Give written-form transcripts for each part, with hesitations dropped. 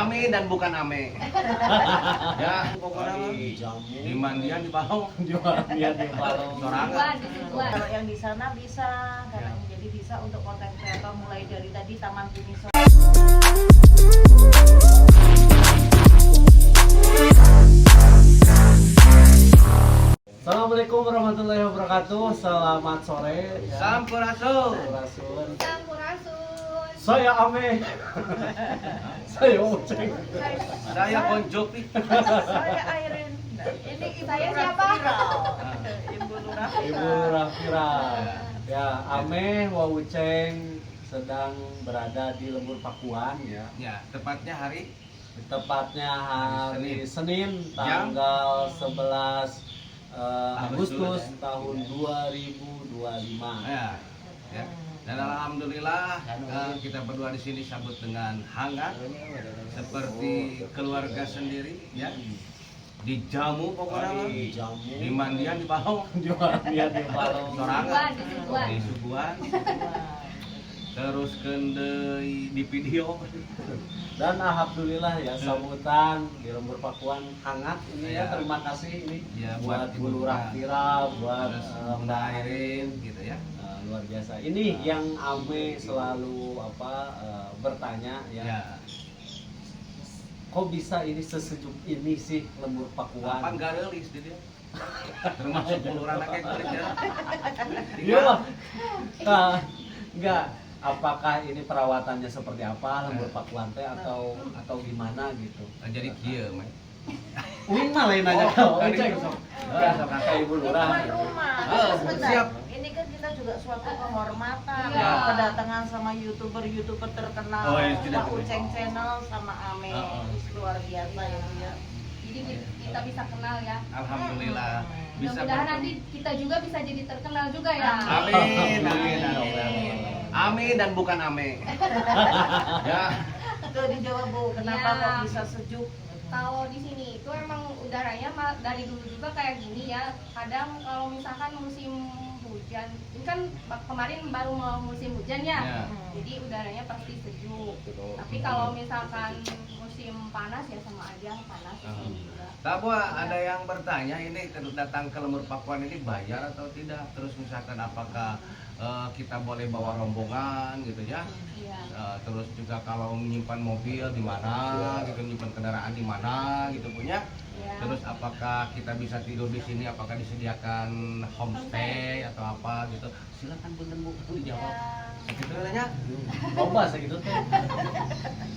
Ame dan bukan ame. Ya, pokoknya di mandian di Palong. Di mandian di Palong. Sorangan. Kalau yang di sana bisa, karena jadi bisa untuk konten kreator mulai dari tadi Taman Bumi Sora. Assalamualaikum warahmatullahi wabarakatuh. Selamat sore. Sampurasun. Sampurasun. Sampurasun. Saya Ame. Saya Uceng. Saya Bon Jovi. Saya Airin. Ini Saya siapa? Ibu Lurah. Ibu Rafira. Ya, Ame wa Uceng sedang berada di Lembur Pakuan ya. Ya, tepatnya hari Tepatnya hari Senin Jam? tanggal 11 Agustus Agustus. tahun 2025. ya. Ya. Dan alhamdulillah kita berdua di sini sambut dengan hangat seperti keluarga sendiri ya. Dijamu pokoknya Jamu di mandian di Palong. di mandian di Palong. Sorangan. Suguhan. Di Suguhan. Terus kendei di video. Dan alhamdulillah ya sambutan di Lembur Pakuan hangat ini ya. Ya. Terima kasih ini Ya, buat buat Bu Ibu Lurah Fira, buat Terus Mbak Bunda Airin. Airin gitu ya. Luar biasa. Ini yang Ame selalu bertanya ya. Ya. Kok bisa ini sesejuk ini sih Lembur Apa Pakuan? enggak rilis dia? Termasuk puluhan kayak kulit ya. Iya lah. Enggak. Apakah ini perawatannya seperti apa Lembur Pakuan teh atau gimana gitu? Jadi kieu mah. Uing mah lain nanya Oh, kau. tadi Uceng. sok. Enggak sama kayak Ibu Ini Lurah. tuan rumah. Oh, Sebentar. siap. Ini kan kita juga suatu kehormatan. Iya. Kedatangan sama youtuber terkenal. Oh, iya, tidak. Pak Uceng Channel sama Ame. Luar biasa ya Bu ya. Jadi kita bisa kenal ya. Alhamdulillah bisa Mudah-mudahan nanti kita juga bisa jadi terkenal juga ya. Amin, amin, amin. Amin dan bukan ame. Ya. Tuh dijawab Bu, kenapa Iya. kok bisa sejuk? Kalau di sini itu emang udaranya dari dulu juga kayak gini ya. Kadang kalau misalkan musim hujan, ini kan kemarin baru mau musim hujan ya. Ya. Jadi udaranya pasti sejuk. Tapi kalau misalkan musim panas ya sama aja panas di sini juga. Tapi ada yang bertanya ini datang ke Lembur Pakuan ini bayar atau tidak? Terus misalkan apakah kita boleh bawa rombongan gitu ya? Iya. Terus juga kalau menyimpan mobil di mana, gitu menyimpan kendaraan di mana gitu punya. Iya. Terus apakah kita bisa tidur di sini? Apakah disediakan homestay atau apa gitu? Silakan bener Bu dijawab. Ya, Gitu katanya. Loba segitu teh.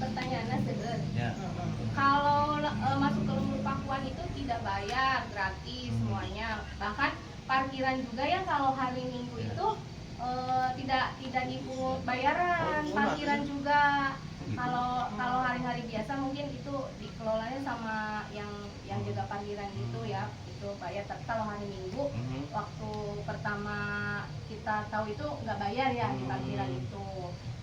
pertanyaannya seder. Ya. Kalau masuk ke Lembur Pakuan itu tidak bayar, gratis semuanya. Bahkan parkiran juga ya kalau hari Minggu itu tidak dipungut bayaran, parkiran juga. Kalau hari-hari biasa mungkin itu dikelolanya sama yang jaga parkiran gitu ya, itu bayar. Tapi kalau hari Minggu waktu pertama kita tahu itu nggak bayar ya di parkiran itu.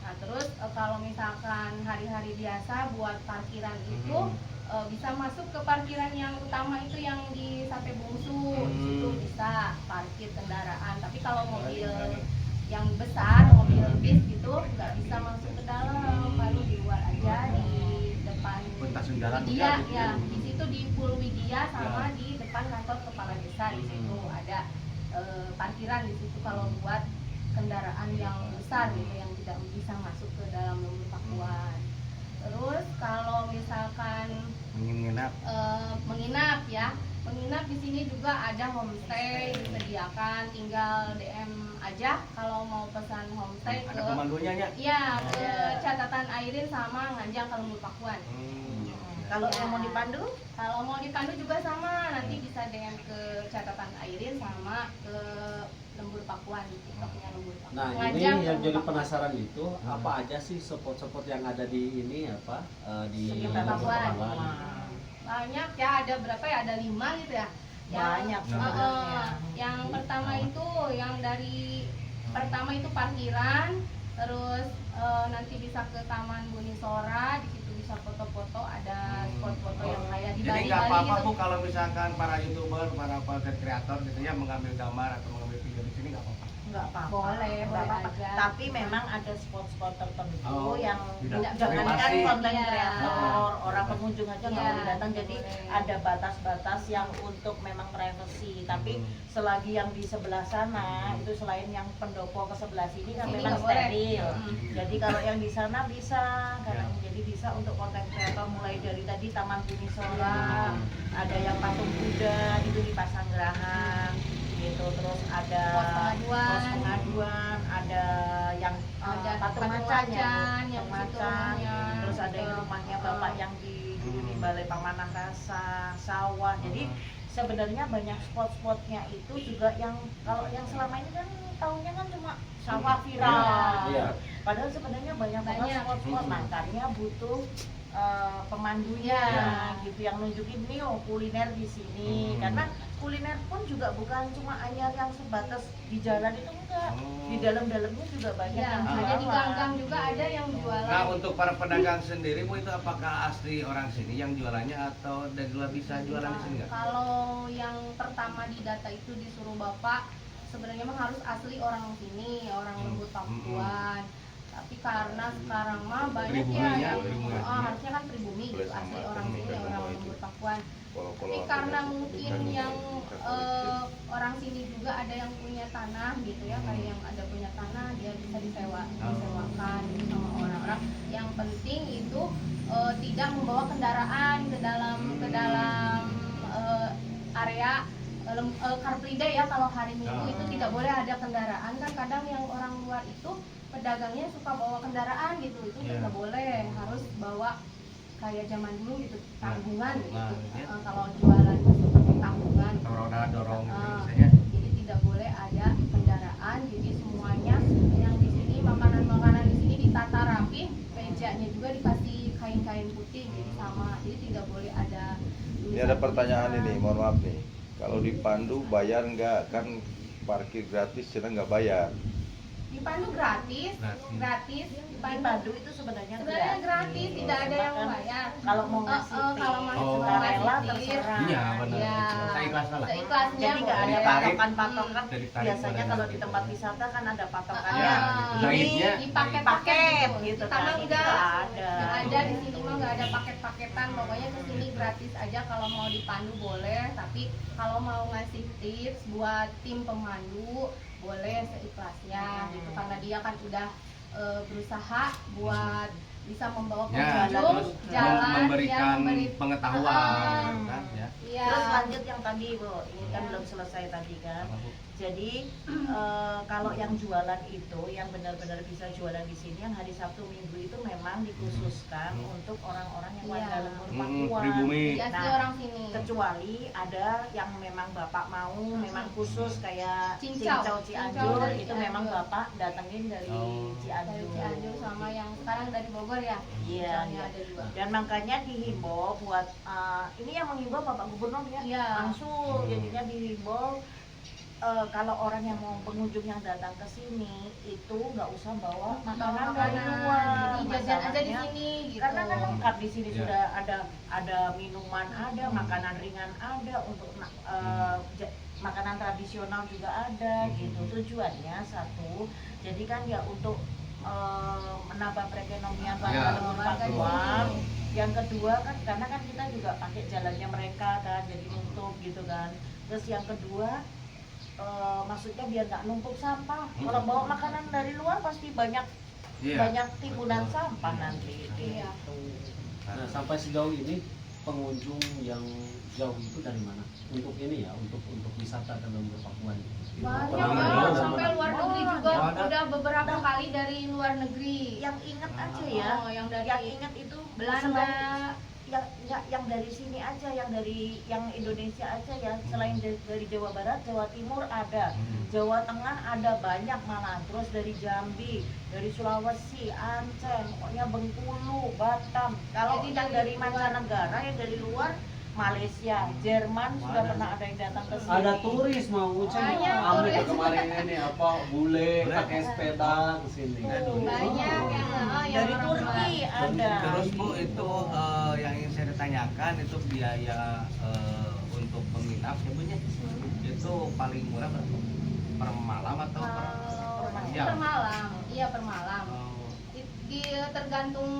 Nah terus kalau misalkan hari-hari biasa buat parkiran itu bisa masuk ke parkiran yang utama itu yang di Sate Bungsu, di situ bisa parkir kendaraan. Tapi kalau mobil yang besar, mobil bis gitu nggak bisa masuk ke dalam, baru di luar aja di depan Stasiun jalan Widya gitu. ya, di situ di Pul Widya sama di depan kantor kepala desa di situ ada parkiran di situ kalau buat kendaraan yang besar gitu yang tidak bisa masuk ke dalam Lembur Pakuan. Terus kalau misalkan Menginap. menginap ya, menginap di sini juga ada homestay disediakan, tinggal DM aja kalau mau pesan homestay Ada ke komandonya ya? iya ke catatan Airin sama Nganjang ke Lembur Pakuan. Kalau yang mau dipandu? Kalau mau dipandu juga sama, nanti bisa dengan ke catatan Airin sama ke Lembur Pakuan, TikToknya Lembur Pakuan. Nah ini Nganjang yang Lembur jadi Pakuan. penasaran itu apa aja sih spot-spot yang ada di ini apa di Sekitar Lembur Pakuan. Pakuan? Banyak ya, ada berapa ya? Ada 5 gitu ya. Banyak sebenarnya. Yang pertama itu yang dari pertama itu parkiran, terus nanti bisa ke Taman Bumi Sora, di situ bisa foto-foto, ada spot foto yang kayak di Jadi Bali nggak apa-apa gitu. Bu kalau misalkan para youtuber, para content creator gitu ya mengambil gambar atau mengambil video di sini nggak apa-apa. Nggak apa-apa. Boleh, Nggak boleh apa-apa. aja. Tapi memang ada spot-spot tertentu Oh, yang tidak jangankan privasi. konten Iya. kreator, orang pengunjung aja nggak Iya, boleh datang. Jadi boleh. ada batas-batas yang untuk memang privacy. Tapi selagi yang di sebelah sana itu selain yang pendopo ke sebelah sini kan Sini memang nggak boleh. steril. Jadi kalau yang di sana bisa, karena Ya. jadi bisa untuk konten kreator mulai dari tadi Taman Bumi Sora, ada yang patung Buddha itu di Pasanggerahan gitu, terus ada pos pengaduan, ada yang Ada patung patung macan ya, macan, yang patung situ macan, rumahnya. terus ada yang rumahnya bapak yang di dulu di Balai Pamanah Rasa, sawah. Jadi sebenarnya banyak spot-spotnya itu juga yang kalau yang selama ini kan tahunya kan cuma sawah viral. Iya. Padahal sebenarnya banyak banget Banyak. spot-spot, makanya butuh pemandunya gitu yang nunjukin nih oh kuliner di sini. Karena kuliner pun juga bukan cuma hanya yang sebatas di jalan itu enggak. Di dalam-dalamnya juga banyak Ya, yang ada di jualan. gang-gang juga ada yang jualan. Nah, untuk para pedagang sendiri, Bu, itu apakah asli orang sini yang jualannya atau dari luar bisa jualan di sini nggak? Kalau yang pertama di data itu disuruh Bapak, sebenarnya mah harus asli orang sini, orang Lembut Pakuan. Tapi karena sekarang mah banyak Pribuminya, ya yang pribuminya. harusnya kan pribumi gitu, asli orang sini, orang Lembut Pakuan. Tapi karena mungkin yang orang sini juga ada yang punya tanah gitu ya, kayak yang ada punya tanah dia bisa disewakan gitu sama orang-orang. Yang penting itu tidak membawa kendaraan ke dalam area Car Free Day ya. Kalau hari Minggu itu tidak boleh ada kendaraan, kan kadang yang orang luar itu pedagangnya suka bawa kendaraan gitu, itu tidak boleh, harus bawa kayak zaman dulu gitu, tanggungan gitu. Kalau jualan seperti tanggungan gitu. Roda dorong gitu Ah, misalnya. jadi tidak boleh ada kendaraan. Jadi semuanya yang di sini makanan-makanan di sini ditata rapi, mejanya juga dikasih kain-kain putih jadi sama. Jadi tidak boleh ada. Ini ada pertanyaan ini, mohon maaf nih. Kalau dipandu bayar nggak? Kan parkir gratis, kita nggak bayar. Dipandu gratis. Dipandu itu sebenarnya Gratis, tidak ada yang bayar. Kalau mau ngasih tip, kalau mau sukarela ngasih tip, terserah. Iya, benar. Iya. Saya ikhlas lah. Seikhlasnya Jadi nggak ada boleh. Tarik. patokan-patokan. Dari tarik Biasanya boleh kalau di gitu. tempat wisata kan ada patokannya. Iya, Ini gaibnya. Dipaket-paket gitu Kita mah kan. Ini enggak nggak ada. Nggak ada di sini mah nggak ada paket-paketan. Pokoknya ke sini gratis aja. Kalau mau dipandu boleh, tapi kalau mau ngasih tips buat tim pemandu boleh seikhlasnya gitu, karena dia kan udah berusaha buat bisa membawa Ya, pengunjung terus jalan memberikan memberi- pengetahuan kan ya. Iya. Terus lanjut yang tadi Bu, ini kan belum selesai tadi kan. Apa, Bu? Jadi kalau yang jualan itu yang benar-benar bisa jualan di sini yang hari Sabtu Minggu itu memang dikhususkan untuk orang-orang yang warga Iya. Lembur Pakuan. Pribumi. Jadi asli Nah, orang sini. Kecuali ada yang memang Bapak mau memang khusus kayak Cincau. Cincau Cincau Cianjur dari itu memang Cianjur. Bapak datengin dari Oh. Dari Cianjur. Cianjur sama yang sekarang dari Bogor ya. Iya, Misalnya iya. ada dua. Dan makanya dihimbau buat ini yang menghimbau Bapak Gubernur ya, Iya. langsung jadinya dihimbau kalau orang yang mau pengunjung yang datang ke sini itu nggak usah bawa makanan dari luar. Jadi jajan aja di Masalahnya, sini gitu. karena kan lengkap di sini Ya. sudah ada minuman ada, makanan ringan ada, untuk makanan tradisional juga ada gitu. Tujuannya satu, jadi kan ya untuk menambah perekonomian warga Ya. Lembur Pakuan. Yang kedua kan karena kan kita juga pakai jalannya mereka kan, jadi nutup gitu kan. Terus yang kedua maksudnya biar nggak numpuk sampah. Kalau bawa makanan dari luar pasti banyak Iya. banyak timbunan sampah nanti. Iya. Gitu. Nah, sampai sejauh ini pengunjung yang jauh itu dari mana? Untuk ini ya, untuk wisata ke Lembur Pakuan. Banyak Pernah banget, jauh sampai mana? luar negeri juga Ada. udah beberapa kali dari luar negeri. Yang inget aja ya, Oh, yang dari yang inget itu Belanda. selain- yang dari sini aja, yang dari yang Indonesia aja ya, selain dari Jawa Barat, Jawa Timur ada, Jawa Tengah ada banyak malah, terus dari Jambi, dari Sulawesi, Aceh, pokoknya Bengkulu, Batam. Kalau Jadi yang dari dari luar. mancanegara, yang dari luar, Malaysia, Jerman sudah pernah ada yang datang ke sini. Ada turis mau Uceng Banyak ame turis. kemarin ini apa bule pakai sepeda ke sini. Banyak yang Dari orang Turki luar. ada. Terus Bu, itu yang ingin saya tanyakan itu biaya untuk menginap ya Bu ya? Itu paling murah berapa? Per malam atau per jam? Per malam, iya per malam. Oh. Tergantung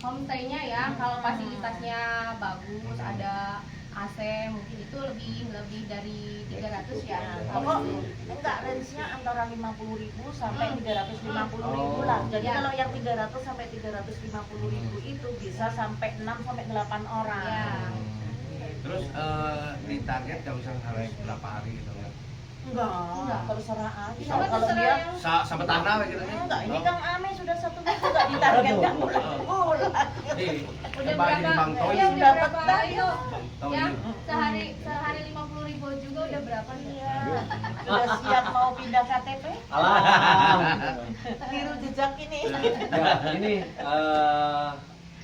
homestay-nya ya, kalau fasilitasnya bagus, ada AC mungkin itu lebih dari 300 ya. Pokok enggak, range-nya antara 50.000 sampai 350.000 lah. Jadi Ya. kalau yang 300 sampai 350.000 itu bisa sampai 6 sampai 8 orang. Ya. Terus di target kalau misalnya harus berapa hari gitu ya? Enggak, terserah aja. Sama Kalau terserah dia yang Sampai tanah gitu ya? enggak, ini Kang Ame sudah 1 minggu enggak ditargetkan bulan. udah Bang berapa? Toy Ya sudah udah berapa betah itu? Tahun Ya, ini. sehari 50.000 juga udah berapa nih? Iya. Sudah siap mau pindah KTP? Alam. Tiru jejak ini. Ya, ini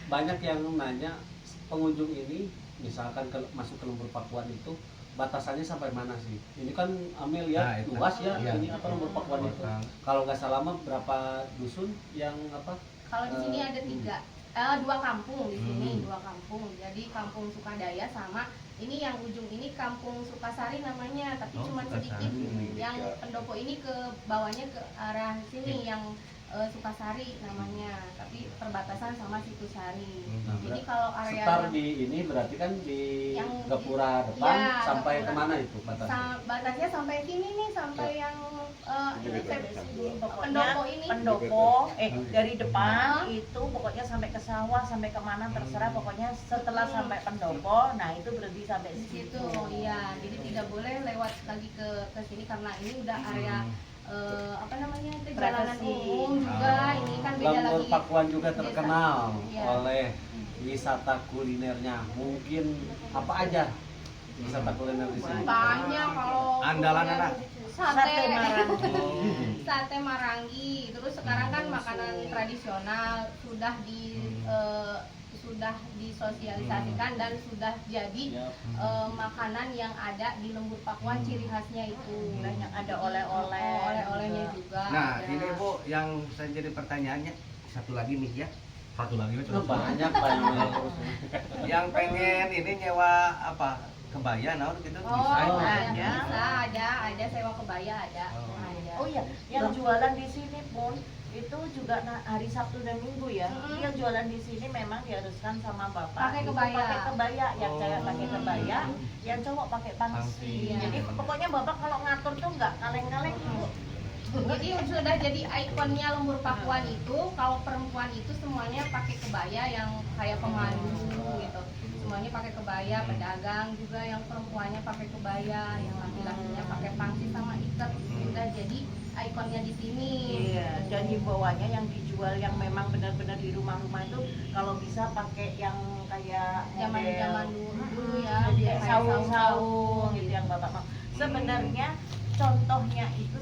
banyak yang nanya pengunjung ini misalkan masuk ke Lumbur Pakuan itu batasannya sampai mana sih? Ini kan Amel Nah, lihat itu. luas ya, Iya. ini apa Lumbur Pakuan itu. Kalau nggak salah mah berapa dusun yang apa? Kalau di sini ada 2 kampung di sini, 2 kampung. Jadi Kampung Sukadaya sama ini yang ujung ini Kampung Sukasari namanya, tapi Oh, cuma Sukasari. sedikit. Yang pendopo ini ke bawahnya ke arah sini yang Sukasari namanya, tapi perbatasan sama Situsari. Nah, Jadi kalau area Setar di ini berarti kan di Yang- Gapura depan Ya, sampai Gapura. kemana itu batasnya? batasnya sampai sini nih, sampai yang ini pendopo ini. Pendopo dari depan Hah? itu pokoknya sampai ke sawah, sampai kemana terserah, pokoknya setelah sampai pendopo, nah itu berhenti sampai Di situ. situ, iya. Jadi tidak boleh lewat lagi ke sini karena ini udah area apa namanya itu jalanan Privasi. umum juga. Ini kan beda Lumbur lagi. Pakuan juga desa. terkenal Iya. oleh wisata kulinernya. Mungkin apa aja wisata kuliner di sini? Banyak kalau Andalan kuliner anak. Sate Marangi. Sate Marangi. Terus sekarang kan makanan tradisional sudah disosialisasikan dan sudah jadi Ya. makanan yang ada di Lembur Pakuan, ciri khasnya itu. Banyak ada oleh-oleh. Oleh-olehnya juga. Nah, ada. ini Bu yang saya jadi pertanyaannya satu lagi nih ya. Satu lagi Itu terus. banyak banyak. Yang pengen ini nyewa apa? Kebaya nah gitu Oh, bisa. ada. bisa, ada sewa kebaya ada. Oh. Ada. Oh iya, yang jualan di sini pun itu juga hari Sabtu dan Minggu ya. Yang jualan di sini memang diharuskan sama bapak. Pakai itu kebaya. Pakai kebaya, yang Oh. cewek pakai kebaya, yang cowok pakai Pangsi. pangsi. Iya. Jadi pokoknya bapak kalau ngatur tuh nggak kaleng-kaleng. Jadi sudah jadi ikonnya Lembur Pakuan itu, kalau perempuan itu semuanya pakai kebaya yang kayak pemandu gitu. Semuanya pakai kebaya, pedagang juga yang perempuannya pakai kebaya, yang laki-lakinya pakai pangsi sama ikat. Sudah jadi ikonnya di sini. Iya, dan himbauannya yang dijual yang memang benar-benar di rumah-rumah itu kalau bisa pakai yang kayak Zaman-zaman dulu ya, jadi kayak saung-saung gitu yang bapak mau. Sebenarnya contohnya itu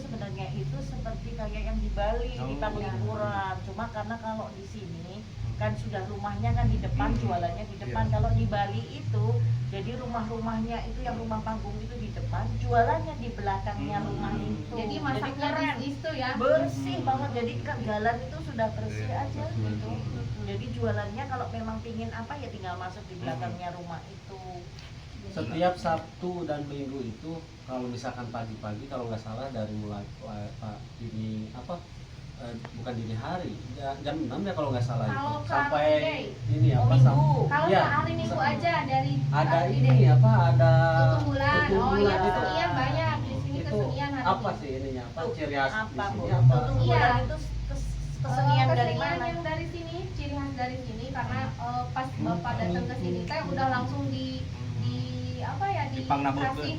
seperti kayak yang di Bali, di Panglipuran. Cuma karena kalau di sini kan sudah rumahnya kan di depan, jualannya di depan. Kalau di Bali itu jadi rumah-rumahnya itu yang rumah panggung itu di depan, jualannya di belakangnya rumah itu. Jadi masaknya keren. di situ ya. Bersih banget, jadi jalan itu sudah bersih aja gitu. Jadi jualannya kalau memang pingin apa ya tinggal masuk di belakangnya rumah itu. Setiap Sabtu dan Minggu itu kalau misalkan pagi-pagi kalau nggak salah dari mulai ini apa bukan dini hari jam 6 ya kalau nggak salah itu Kalau sampai Friday. ini Oh, apa Minggu. Kalau Ya, hari Minggu aja dari ada Friday. ini apa ada Tutup bulan. Oh iya, itu. kesenian banyak di sini, Itu kesenian hari apa ini. sih ininya apa Tuh, ciri khas di apa Bu? sini apa Tutup Iya. bulan itu kesenian dari Kesenian mana? yang dari sini, ciri khas dari sini karena pas Bapak datang ke sini teh udah langsung di apa ya dikasih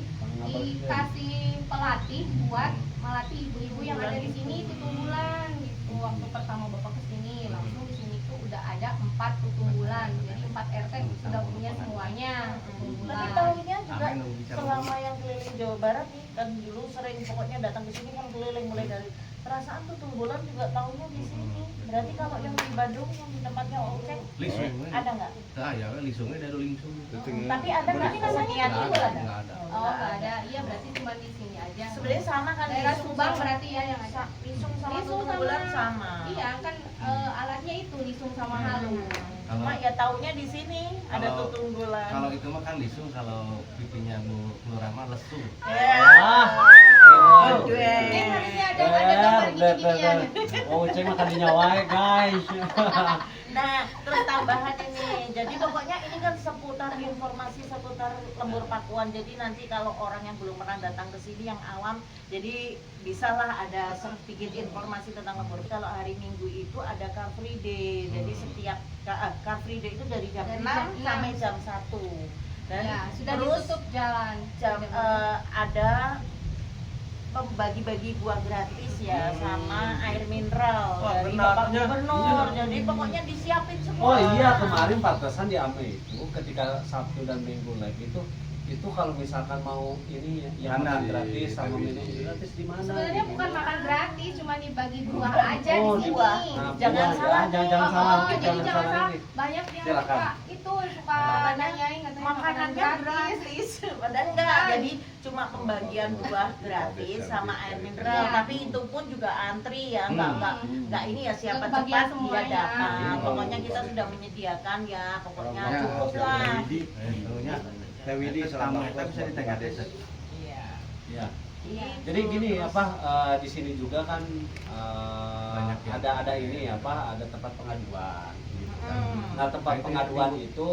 pelatih buat melatih ibu-ibu yang ada di sini tutung bulan gitu. Waktu pertama Bapak ke sini langsung di sini tuh udah ada 4 tutung bulan. Jadi 4 RT sudah punya semuanya tutung Tapi bulan. tahunya juga Amin, dong, bicara selama yang keliling Jawa Barat nih kan dulu sering pokoknya datang ke sini kan keliling mulai dari perasaan tuh bulan juga tahunya di sini. Berarti kalau yang di Bandung yang di tempatnya Oke Lisung. ada nggak? Ah ya, lisungnya dari lisung. Tapi ada nggak kesenian itu ada? Nggak ada. Oh nggak ada, iya berarti cuma di sini aja. Sebenarnya sama kan Daerah lisung Subang sama- berarti ya yang ada. Lisung sama Lisung tutung bulan sama. Iya kan alatnya itu lisung sama halu. Cuma ya taunya di sini ada Kalau- tutung bulan. Kalau itu mah kan lisung, kalau pipinya Bu Nurama lesung. Ya. ah Aduh. Ini harusnya ada gambar gini-ginian. Oh, cek makan di nyawa guys. Nah, terus tambahan ini. Jadi pokoknya ini kan seputar informasi seputar Lembur Pakuan. Jadi nanti kalau orang yang belum pernah datang ke sini yang awam, jadi bisalah ada sedikit informasi tentang Lembur. Kalau hari Minggu itu ada Car Free Day. Jadi setiap Car Free Day itu dari jam Dari 6 jam 6 sampai jam 1. Dan Ya, sudah terus ditutup jalan. ada bagi-bagi buah gratis ya sama air mineral Wah, dari benar, Bapak ya. Gubernur. Iya. Jadi pokoknya disiapin semua. Oh iya, kemarin pantesan di AME itu ketika Sabtu dan Minggu lagi itu kalau misalkan mau ini ya, yang Mana makan di gratis sama TV? minum gratis di mana? Sebenarnya gitu. bukan makan gratis, cuma dibagi buah aja Oh, di sini. buah. Nah, Jangan buah, salah ya, nih. jangan salah, Oh, jadi jangan jangan salah salah. ini. Banyak yang Silakan. suka nanyain katanya makanan Makanannya gratis. gratis. Padahal enggak. Jadi cuma pembagian buah gratis sama air mineral. Ya. Tapi itu pun juga antri ya, enggak ini ya siapa Kebagian cepat dia semuanya. dapat. Pokoknya kita sudah menyediakan ya, pokoknya Ya, cukup lah. Tentunya. Teh Widi selama kita bisa ditanya desa. Iya. Ya. Gitu. Jadi gini apa di sini juga kan Banyak ya. ada ini ada tempat pengaduan. Gitu kan. Hmm. Nah tempat Itu pengaduan yang itu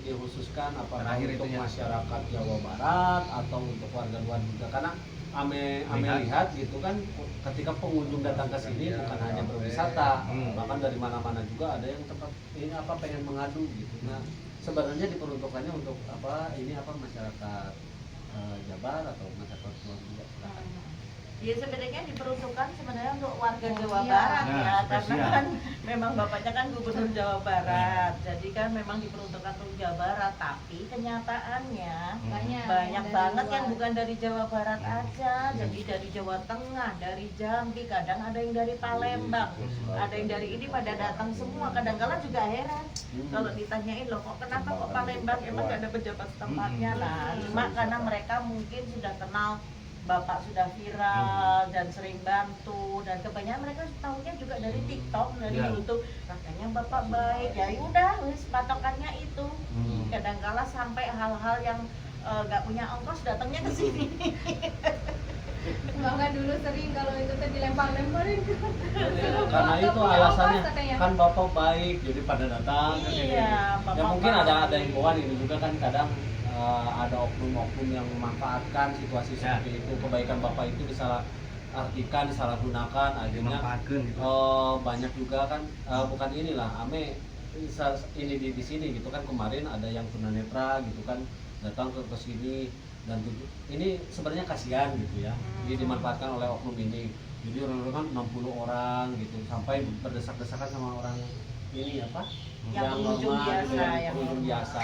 dikhususkan apakah Terakhir untuk itu ya. masyarakat Jawa Barat atau untuk warga luar juga karena ame lihat gitu kan ketika pengunjung datang ke sini bukan hanya berwisata bahkan dari mana-mana juga ada yang tempat ini pengen mengadu gitu. Nah sebenarnya diperuntukannya untuk masyarakat Jabar atau masyarakat luar juga. Ya sebenarnya diperuntukkan sebenarnya untuk warga Jawa Iya. Barat Nah, ya, karena spesial. kan memang bapaknya kan gubernur Jawa Barat, jadi kan memang diperuntukkan untuk Jawa Barat. Tapi kenyataannya Banyak banyak dari banget luar. yang bukan dari Jawa Barat aja, jadi dari Jawa Tengah, dari Jambi, kadang ada yang dari Palembang, ada yang dari ini pada datang semua. Kadang-kala juga heran kalau ditanyain loh kok kenapa kok Palembang emang gak ada pejabat setempatnya lah. Cuma karena mereka mungkin sudah kenal Bapak sudah viral dan sering bantu dan kebanyakan mereka tahunya juga dari TikTok, dari Ya. YouTube. Katanya Bapak baik, ya udah wis patokannya itu. Kadangkala sampai hal-hal yang nggak punya ongkos datangnya ke sini. Bahkan dulu sering kalau itu tuh dilempar-lemparin. Karena itu Punya alasannya ongkos katanya. kan bapak baik jadi pada datang ke sini. Iya, Ya Bapak mungkin ada baik. himbauan ini juga kan kadang ada oknum-oknum yang memanfaatkan situasi Ya. seperti itu, kebaikan bapak itu disalah artikan, disalahgunakan akhirnya Dimanfaatkan gitu. banyak juga kan bukan inilah ini di sini gitu kan kemarin ada yang tunanetra gitu kan datang ke sini dan ini sebenarnya kasihan gitu ya dimanfaatkan oleh oknum ini. Jadi orang-orang kan 60 orang gitu sampai berdesak-desakan sama orang ini Yang pengunjung lemah, biasa, yang yang pengunjung normal. biasa.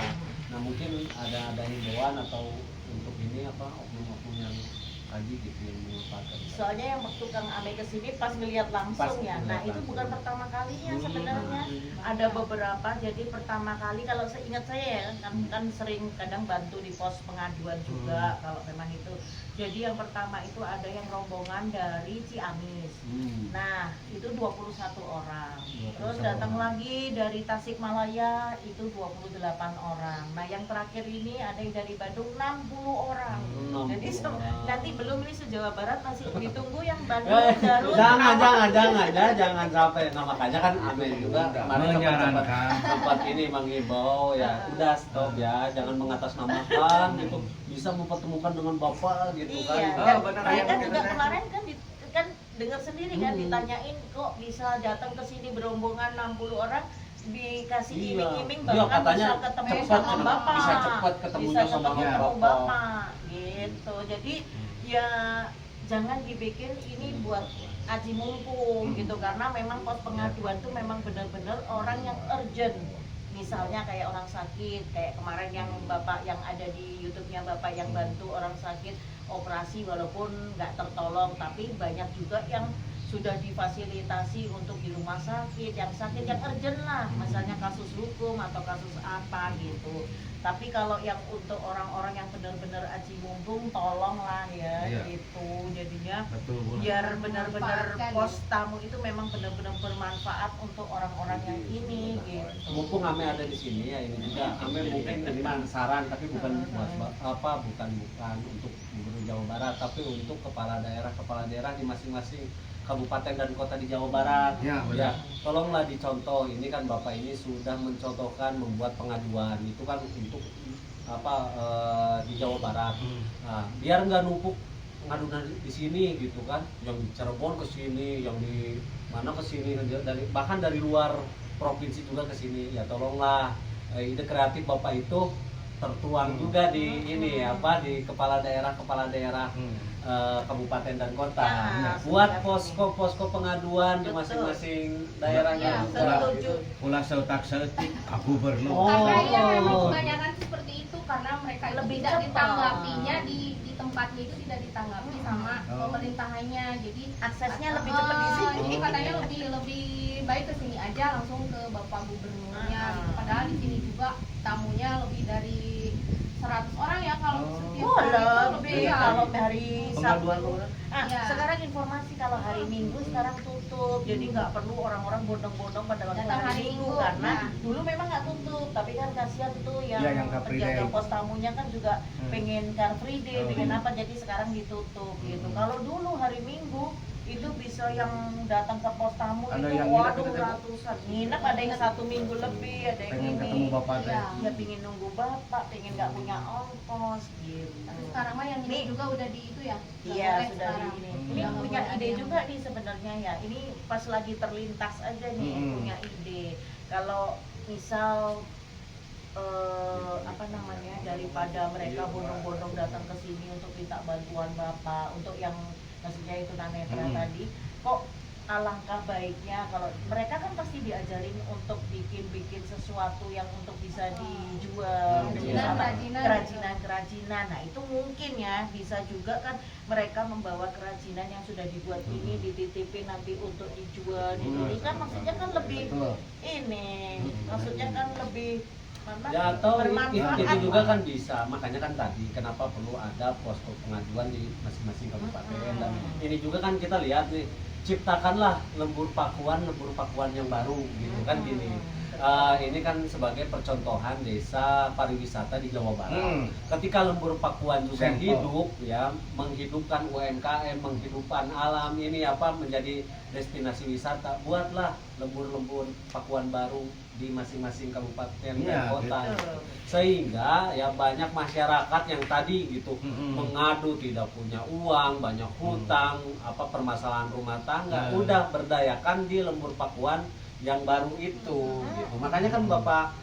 Nah mungkin ada himbauan atau untuk ini oknum-oknum yang tadi gitu yang memanfaatkan. Soalnya yang waktu Kang Ame kesini pas ngeliat langsung ya. Nah itu bukan pertama kalinya sebenarnya. Ada beberapa. Jadi pertama kali kalau seingat saya ya kan sering kadang bantu di pos pengaduan juga kalau memang itu. Jadi yang pertama itu ada yang rombongan dari Ciamis. Nah itu 21 orang. 21 Terus datang orang. lagi dari Tasikmalaya itu 28 orang. Nah yang terakhir ini ada yang dari Bandung 60 orang. 60 Jadi orang. nanti belum ini se-Jawa Barat masih ditunggu yang Eh, Bandung, Garut, jangan sampai. Nah makanya kan Amin juga kemarin Menyarankan. sempat ini mengimbau ya udah stop ya jangan mengatasnamakan gitu bisa mempertemukan dengan bapak gitu kan. Iya, Oh, dan benar, saya ya, kan benar, juga ya. kemarin kan dengar sendiri kan ditanyain kok bisa datang ke sini berombongan 60 orang dikasih Iya. iming-iming Iya, bahkan katanya bisa ketemu cepat, sama bapak, bisa cepat ketemunya bisa sama ketemu bapak. bapak gitu. Jadi ya jangan dibikin ini buat aji mumpung gitu karena memang pos pengaduan tuh memang benar-benar orang yang urgent. Misalnya kayak orang sakit, kayak kemarin yang bapak yang ada di YouTube-nya bapak yang bantu orang sakit operasi walaupun nggak tertolong, tapi banyak juga yang sudah difasilitasi untuk di rumah sakit, yang sakit yang urgent lah, misalnya kasus hukum atau kasus apa gitu. Tapi kalau yang untuk orang-orang yang benar-benar aji mumpung, tolonglah ya Iya. gitu. Jadinya Betul, Bu. biar benar-benar Memanfaatkan. pos tamu itu memang benar-benar bermanfaat untuk orang-orang yang ini gitu. Mumpung Ame ada di sini ya, ini juga Ame mungkin ini mah saran, tapi bukan bukan untuk Gubernur Jawa Barat, tapi untuk kepala daerah di masing-masing kabupaten dan kota di Jawa Barat. Ya, benar. Tolonglah dicontoh. Ini kan Bapak ini sudah mencontohkan membuat pengaduan itu kan untuk di Jawa Barat. Nah, biar nggak numpuk ngadu di sini gitu kan, yang di Cirebon ke sini, yang di mana ke sini, bahkan dari luar provinsi juga ke sini. Ya tolonglah ide kreatif Bapak itu tertuang juga di ini di kepala daerah kabupaten dan kota. Ya, Buat sudah. posko pengaduan di Betul. masing-masing daerahnya. Ya, juga, setuju. gitu. Ulah seutak-seutik aku Gubernur. Oh. Karena ya memang kebanyakan seperti itu, karena mereka itu Lebih tidak cepat. ditanggapinya di tempatnya itu tidak ditanggapi sama Oh. pemerintahannya. Jadi Aksesnya lebih cepat di sini. Jadi katanya lebih baik ke sini aja langsung ke Bapak Gubernurnya. Padahal di sini juga tamunya lebih dari 100 orang ya kalau setiap Oh, hari itu lebih ya. kalau hari Pengaduan Sabtu. orang. Nah, Iya. sekarang informasi kalau hari Minggu sekarang tutup, jadi nggak perlu orang-orang bondong-bondong pada waktu Datang hari hari Minggu Minggu, karena nah. dulu memang nggak tutup, tapi kan kasihan tuh yang Iya, yang Car Free penjaga Day. pos tamunya kan juga pengen Car Free Day, Oh. pengen apa, jadi sekarang ditutup gitu. Kalau dulu hari Minggu itu bisa yang datang ke pos tamu Ada itu yang nginep waduh itu, Bu? ratusan, nginep ada yang 1 minggu lebih, ada yang Pengen ini. ketemu Bapak teh. Iya. Ya pingin nunggu bapak, pengen nggak punya ongkos gitu. Tapi sekarang mah yang ini Nih. juga udah di itu ya. nggak Iya boleh sudah di sekarang. ini. Hmm. Ini Udah nggak punya boleh ada ide yang- juga nih sebenarnya ya. Ini pas lagi terlintas aja nih punya ide. Kalau misal apa namanya, daripada mereka bondong-bondong datang ke sini untuk minta bantuan bapak untuk yang maksudnya itu tunanetra tadi, kok alangkah baiknya kalau mereka kan pasti diajarin untuk bikin sesuatu yang untuk bisa dijual, kerajinan. Nah itu mungkin ya bisa juga kan mereka membawa kerajinan yang sudah dibuat ini dititipin nanti untuk dijual di sini kan, maksudnya kan lebih Betul. ini, maksudnya kan lebih Ya atau bermanfaat. itu juga kan bisa, makanya kan tadi kenapa perlu ada posko pengaduan di masing-masing kabupaten. Dan ini juga kan kita lihat nih, ciptakanlah lembur pakuan yang baru gitu kan gini. Ini kan sebagai percontohan desa pariwisata di Jawa Barat. Ketika lembur pakuan juga Sampel. hidup ya, menghidupkan UMKM, menghidupkan alam ini menjadi destinasi wisata, buatlah lembur-lembur pakuan baru di masing-masing kabupaten dan Iya, kota. betul. Sehingga ya banyak masyarakat yang tadi gitu mengadu tidak punya uang, banyak hutang, permasalahan rumah tangga, Nah. udah berdayakan di lembur pakuan yang baru itu gitu. Makanya kan Bapak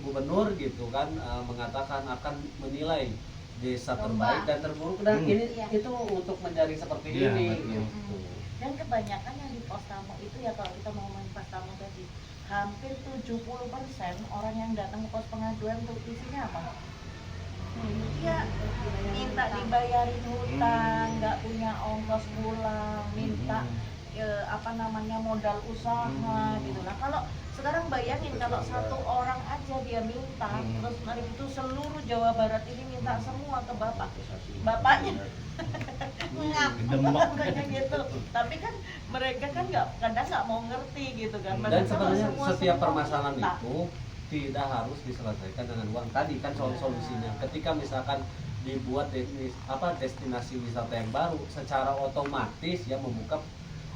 Gubernur gitu kan mengatakan akan menilai desa terbaik dan terburuk, dan ini Iya. itu untuk menjadi seperti Iya, ini betul. gitu. Dan kebanyakan yang di pos tamu itu ya, kalau kita mau ngomongin pos tamu tadi, hampir 70% orang yang datang ke pos pengaduan tuh isinya apa? Dia minta dibayarin hutang, nggak punya ongkos pulang, minta modal usaha gitu. Nah kalau sekarang bayangin kalau satu orang aja dia minta, terus hari itu seluruh Jawa Barat ini minta semua ke bapaknya Demek. kayak gitu. Tapi kan mereka kan kadang nggak mau ngerti gitu kan. Dan Padahal sebenarnya semua setiap permasalahan minta. itu tidak harus diselesaikan dengan uang. Tadi kan solusinya. Ketika misalkan dibuat destinasi wisata yang baru, secara otomatis ya membuka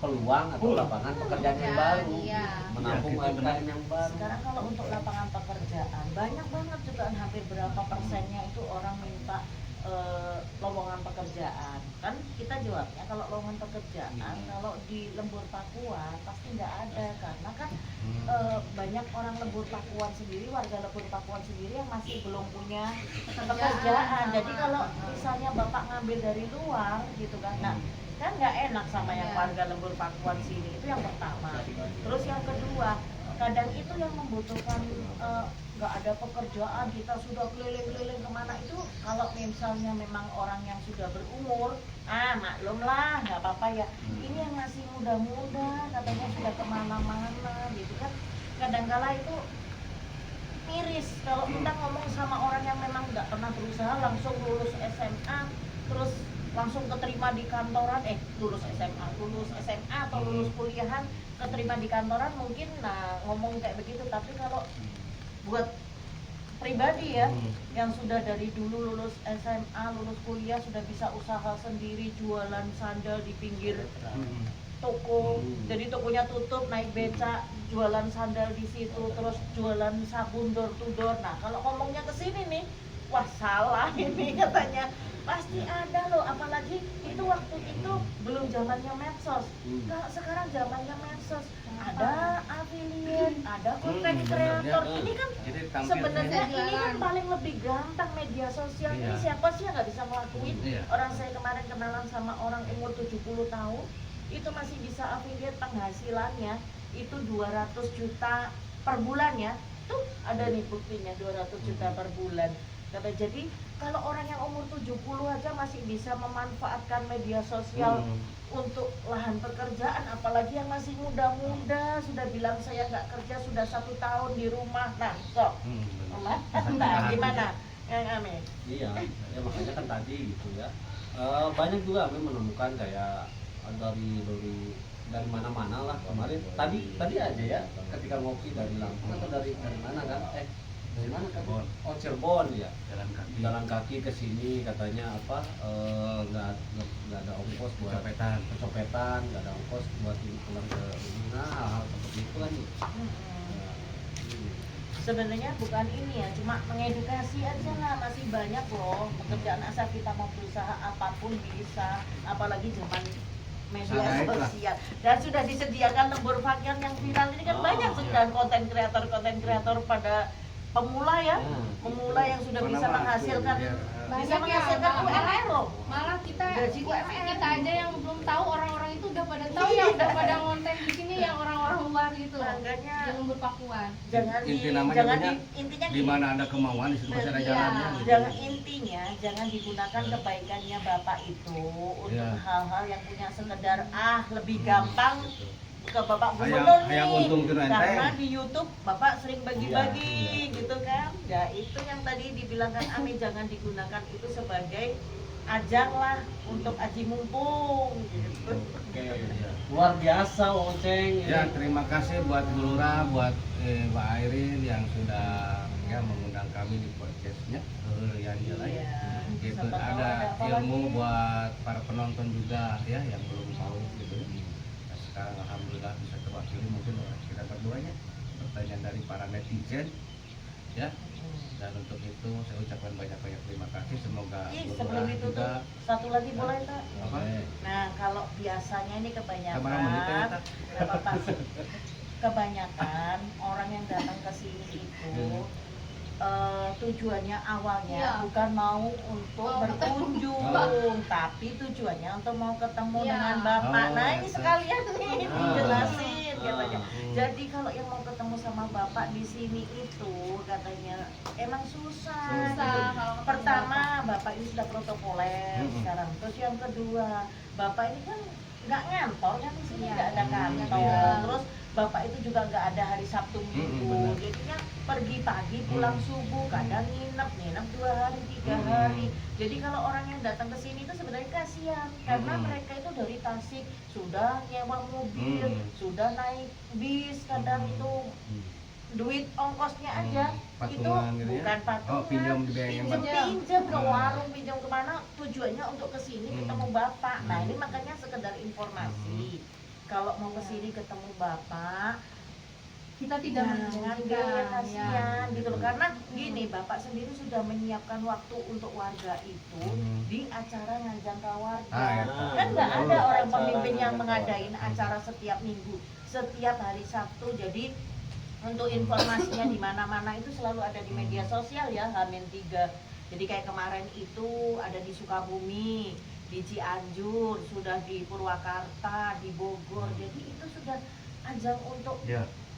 peluang atau lapangan pekerjaan yang baru, Iya. menampung Iya, gitu, UMKM yang baru. Sekarang kalau untuk lapangan pekerjaan banyak banget juga, hampir berapa persennya itu orang minta lowongan pekerjaan. Kan kita jawabnya kalau lowongan pekerjaan kalau di lembur Pakuan pasti nggak ada, karena kan banyak orang lembur Pakuan sendiri, warga lembur Pakuan sendiri yang masih belum punya pekerjaan. Jadi kalau misalnya bapak ngambil dari luar gitu kan, nah kan nggak enak sama yang warga lembur Pakuan sini. Itu yang pertama. Terus yang kedua, kadang itu yang membutuhkan nggak ada pekerjaan, kita sudah keliling-keliling kemana itu. Kalau misalnya memang orang yang sudah berumur, maklum lah, nggak apa-apa ya. Ini yang masih muda-muda, katanya sudah kemana-mana gitu kan. Kadangkala itu miris kalau kita ngomong sama orang yang memang nggak pernah berusaha, langsung lulus SMA, terus langsung keterima di kantoran, lulus SMA atau lulus kuliahan, keterima di kantoran mungkin, ngomong kayak begitu. Tapi kalau buat pribadi ya, yang sudah dari dulu lulus SMA, lulus kuliah, sudah bisa usaha sendiri, jualan sandal di pinggir toko, jadi tokonya tutup, naik becak, jualan sandal di situ, terus jualan sabun door to door. Nah, kalau ngomongnya ke sini nih, wah salah ini katanya. Pasti ada loh, apalagi itu waktu itu belum zamannya medsos. Kalau sekarang zamannya medsos, ada affiliate, ada content creator. Ini kan sebenarnya ini kan paling lebih gampang media sosial. Ini siapa sih yang nggak bisa ngelakuin? Orang saya kemarin kenalan sama orang umur 70 tahun, itu masih bisa affiliate, penghasilannya itu 200 juta per bulan ya. Tuh ada nih buktinya, 200 juta per bulan. Jadi kalau orang yang umur 70 aja masih bisa memanfaatkan media sosial untuk lahan pekerjaan, apalagi yang masih muda-muda, sudah bilang saya nggak kerja sudah 1 tahun di rumah. Nah kok nah gimana yang Ame? Iya, ya makanya kan tadi gitu ya, banyak juga Ame menemukan kayak dari mana-mana lah. Kemarin tadi aja ya, ketika ngopi dari Lampung atau dari mana kan, dari mana kan? Oh Cirebon ya, jalan kaki ke sini, katanya apa, nggak ada ongkos buat kecopetan, nggak ada ongkos buat pulang ke rumah, hal seperti itu kan. Sebenarnya bukan ini ya, cuma mengedukasi aja lah. Masih banyak loh pekerjaan, asal kita mau berusaha apapun bisa, apalagi zaman media sosial. Dan sudah disediakan lembur vakian yang viral ini kan, banyak sekarang konten kreator pada pemula ya, pemula yang sudah bisa menghasilkan UMR loh. Malah kita Gaji UMR. kita aja yang belum tahu, orang-orang itu udah pada tahu, yang udah pada ngonten di sini, yang orang-orang luar gitu. Makanya di lembur Pakuan. Intinya di mana ada kemauan di situ pasti ada jalannya. Jangan digunakan kebaikannya Bapak itu untuk hal-hal yang punya sekedar lebih gampang ke Bapak Gubernur nih, karena di YouTube Bapak sering bagi-bagi gitu kan. Ya itu yang tadi dibilangkan Ami, jangan digunakan itu sebagai ajang lah untuk aji mumpung gitu. Luar biasa Oceng. Ya, terima kasih buat Bu Lurah, buat Mbak Airin yang sudah mengundang kami di podcastnya. Yang jelas gitu, ada ilmu buat para penonton juga ya yang belum tahu gitu ya. Nah, sekarang alhamdulillah bisa terwakili mungkin oleh kita berduanya, pertanyaan dari para netizen ya. Dan untuk itu saya ucapkan banyak-banyak terima kasih. Semoga sebelum itu juga satu lagi boleh tak? apa? Nah kalau biasanya ini kebanyakan orang yang datang ke sini itu tujuannya awalnya bukan mau untuk berkunjung, tapi tujuannya untuk mau ketemu dengan Bapak. Nah ini sekalian nih dijelasin katanya. Jadi kalau yang mau ketemu sama Bapak di sini itu katanya emang susah. Pertama Bapak ini sudah protokoler sekarang. Terus yang kedua, Bapak ini kan nggak ngantor kan, di sini nggak ada kantor. Terus Bapak itu juga nggak ada hari Sabtu Minggu, jadinya pergi pagi pulang subuh, kadang nginep 2 hari 3 hari. Jadi kalau orang yang datang ke sini itu sebenarnya kasihan, karena mereka itu dari Tasik sudah nyewa mobil, sudah naik bis, kadang itu duit ongkosnya aja itu bukan patungan, pinjam ke warung, pinjam kemana, tujuannya untuk kesini ketemu Bapak. Nah ini makanya sekedar informasi, kalau mau kesini ketemu Bapak kita tidak menjanjikan kasihan gitu loh, karena gini, Bapak sendiri sudah menyiapkan waktu untuk warga itu di acara ngajak warga. Kan nggak ada orang pemimpin yang mengadain acara setiap minggu, setiap hari Sabtu. Jadi untuk informasinya di mana-mana itu selalu ada di media sosial ya, H-3. Jadi kayak kemarin itu ada di Sukabumi, di Cianjur, sudah di Purwakarta, di Bogor. Jadi itu sudah ajang untuk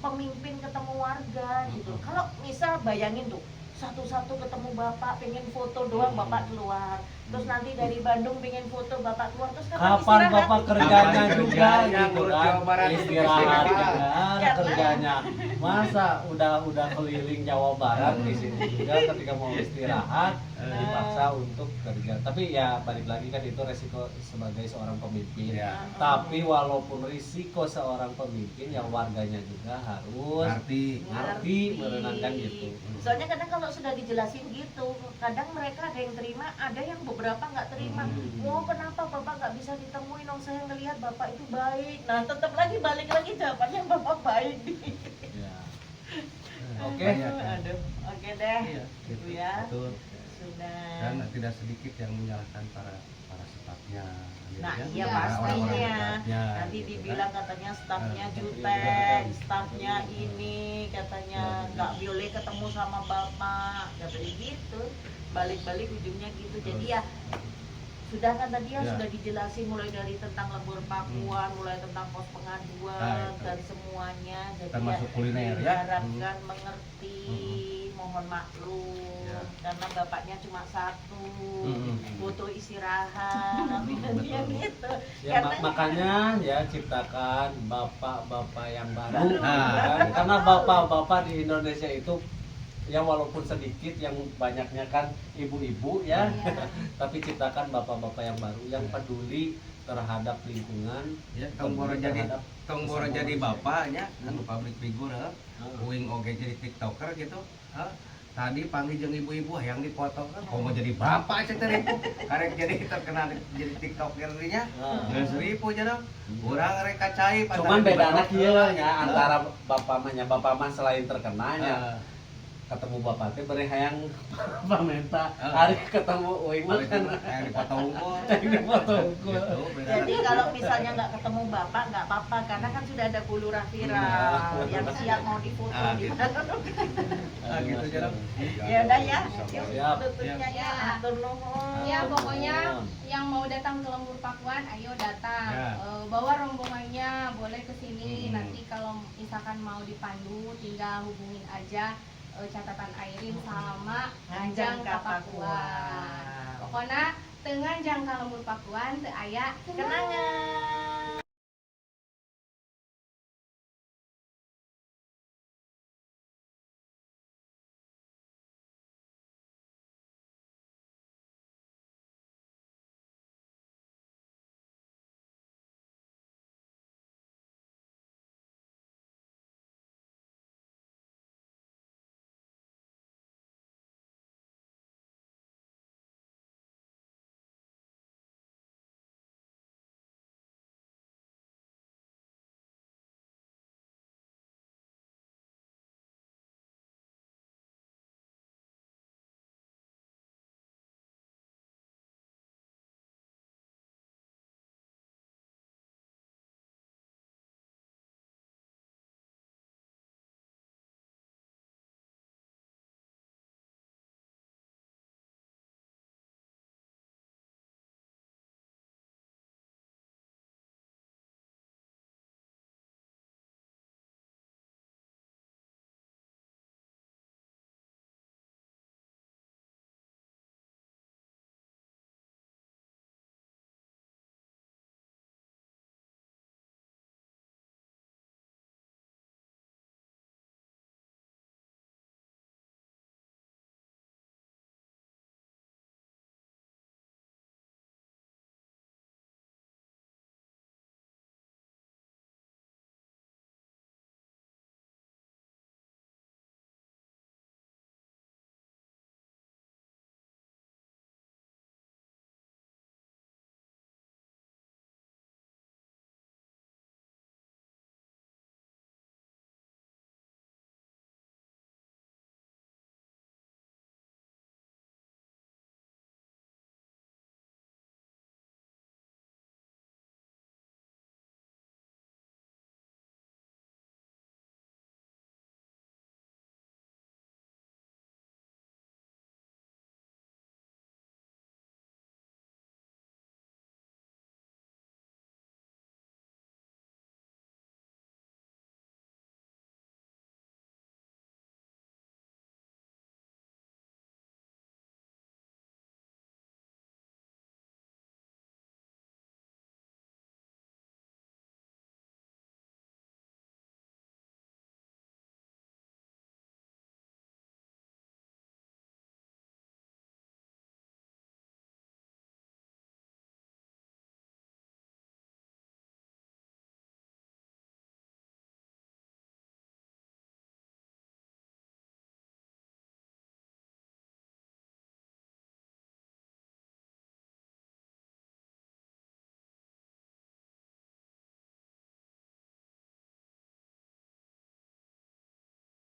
pemimpin ketemu warga gitu. Kalau misal bayangin tuh satu-satu ketemu bapak pengen foto doang bapak keluar, terus nanti dari Bandung pengen foto bapak keluar, terus Kapan bapak kerjanya Kapan juga kerjanya, gitu Gubernur kan? Jawa Barat Istirahat itu juga kerjanya. Masa udah keliling Jawa Barat di sini juga ketika mau istirahat dipaksa untuk kerja. Tapi ya balik lagi kan itu resiko sebagai seorang pemimpin. Ya. Tapi walaupun risiko seorang pemimpin, ya warganya juga harus ngerti menenangkan gitu. Soalnya kadang kalau sudah dijelasin gitu, kadang mereka ada yang terima, ada yang beberapa nggak terima. Oh kenapa bapak nggak bisa ditemuin? Oh saya ngelihat bapak itu baik. Nah tetap lagi balik lagi jawabannya bapak baik. Ya. Oke. Aduh, oke deh. Iya, Gitu ya. Betul. Sudah. Dan tidak sedikit yang menyalahkan para stafnya. Nah ya. iya Para pastinya. orang-orang stafnya, Nanti gitu dibilang kan. katanya stafnya Eh, jutek, stafnya ini katanya nggak boleh ketemu sama bapak, katanya gitu. Balik-balik ujungnya gitu. Jadi ya sudah kan tadi ya Ya. sudah dijelasin mulai dari tentang lembur pakuan, mulai tentang pos pengaduan Nah, itu. dan semuanya. Jadi Termasuk ya, kuliner ya. diharapkan mengerti, mohon maklum Ya. karena bapaknya cuma satu, Mm-mm. butuh istirahat, ya gitu. Ya, Karena- makanya ya ciptakan bapak-bapak yang baru. Baru. Kan? Karena bapak-bapak di Indonesia itu ya walaupun sedikit, yang banyaknya kan ibu-ibu ya, Iya. tapi ciptakan bapak-bapak yang baru yang peduli terhadap lingkungan. Ya, tong boro jadi bapaknya, kan public figure, uing oge jadi tiktoker gitu. Tadi panggil jeung ibu-ibu yang dipoto kan, mau jadi bapak aja teh karek jadi terkenal jadi tiktoker nya. Geus ribu cenah. Urang rek kacai Cuman beda anak ya antara bapak mah selain terkenalnya ketemu bapak teh beri hayang pamenta, hari ketemu uing mah kan yang dipoto unggul. dipoto unggul. Gitu, beda Jadi anak. kalau misalnya nggak ketemu bapak nggak apa-apa karena kan sudah ada bulura viral yang siap mau difoto Ah, di gitu. mana. Gitu cenah. Ya udah ya, yuk Siap. tutupnya ya, atur nuhun. Ya pokoknya yang mau datang ke Lembur Pakuan, ayo datang. Ya. Bawa rombongannya, boleh ke sini. Hmm. Nanti kalau misalkan mau dipandu, tinggal hubungin aja catatan Airin sama Nganjang Nganjang ka Pakuan. Pakuan. Pokoknya dengan jangka Lembur Pakuan teu aya Kenangan.